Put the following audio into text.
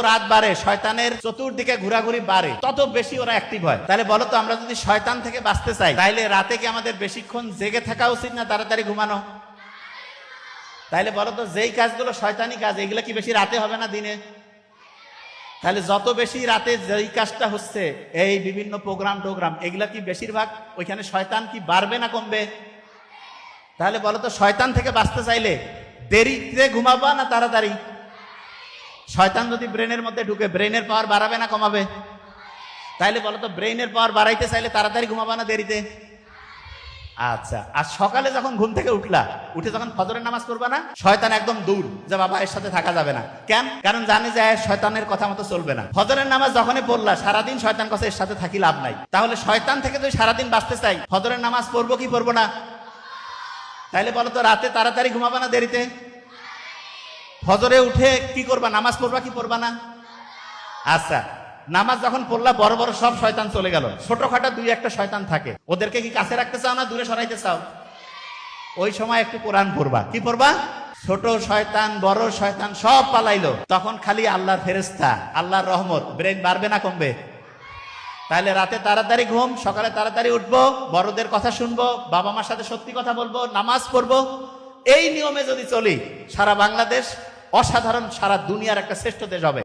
রাত বাড়ে শয়তানের চতুর্দিকে ঘোরাঘুরি বাড়ে, তত বেশি ওরা অ্যাক্টিভ হয়। তাহলে বলো তো, আমরা যদি শয়তান থেকে বাঁচতে চাই তাহলে রাতে কি আমাদের বেশিক্ষণ জেগে থাকা উচিত না তাড়াতাড়ি ঘুমানো? তাহলে বলো তো, যেই কাজগুলো শয়তানি কাজ এগুলো কি বেশি রাতে হবে না দিনে? তাহলে যত বেশি রাতে যেই কাজটা হচ্ছে, এই বিভিন্ন প্রোগ্রাম টোগ্রাম, এগুলা কি বেশিরভাগ ওইখানে শয়তান কি বাড়বে না কমবে? তাহলে বলো তো, শয়তান থেকে বাঁচতে চাইলে দেরিতে ঘুমাবা না তাড়াতাড়ি? শয়তান যদি ব্রেনের মধ্যে ঢুকে ব্রেনের পাওয়ার বাড়াবে না কমাবে? তাইলে বলো তো, ব্রেনের পাওয়ার বাড়াইতে চাইলে তাড়াতাড়ি ঘুমাবা না দেরিতে? আচ্ছা, আর সকালে যখন ঘুম থেকে উঠে যখন ফজরের নামাজ পড়বা না, শয়তান একদম দূর, যে বাবা এর সাথে থাকা যাবে না। কেন? কারণ জানে যে শয়তানের কথা মতো চলবে না। ফজরের নামাজ যখনই পড়লা, সারাদিন শয়তান কাছে এর সাথে থাকি লাভ নাই। তাহলে শয়তান থেকে যদি সারাদিন বাঁচতে চাই, ফজরের নামাজ পড়বো কি পড়বো না? তাইলে বলো তো, রাতে তাড়াতাড়ি ঘুমাবা না দেরিতে? ফজরে উঠে কি করবা? নামাজ পড়বা কি পড়বা না? আচ্ছা, নামাজ যখন পড়লা, বড় বড় সব শয়তান চলে গেল, ছোটখাটো দুই একটা শয়তান থাকে, ওদেরকে কি কাছে রাখতে চাও না দূরে সরাইতে চাও? ওই সময় একটু কোরআন পড়বা। কি পড়বা? ছোট শয়তান বড় শয়তান সব পালাইলো, তখন খালি আল্লাহর ফেরেশতা, আল্লাহর রহমত, ব্রেন বাড়বে না কমবে? তাহলে রাতে তাড়াতাড়ি ঘুম, সকালে তাড়াতাড়ি উঠবো, বড়দের কথা শুনবো, বাবা মার সাথে সত্যি কথা বলবো, নামাজ পড়বো। এই নিয়মে যদি চলি, সারা বাংলাদেশ অসাধারণ, সারা দুনিয়ার একটা শ্রেষ্ঠ দেশ হবে।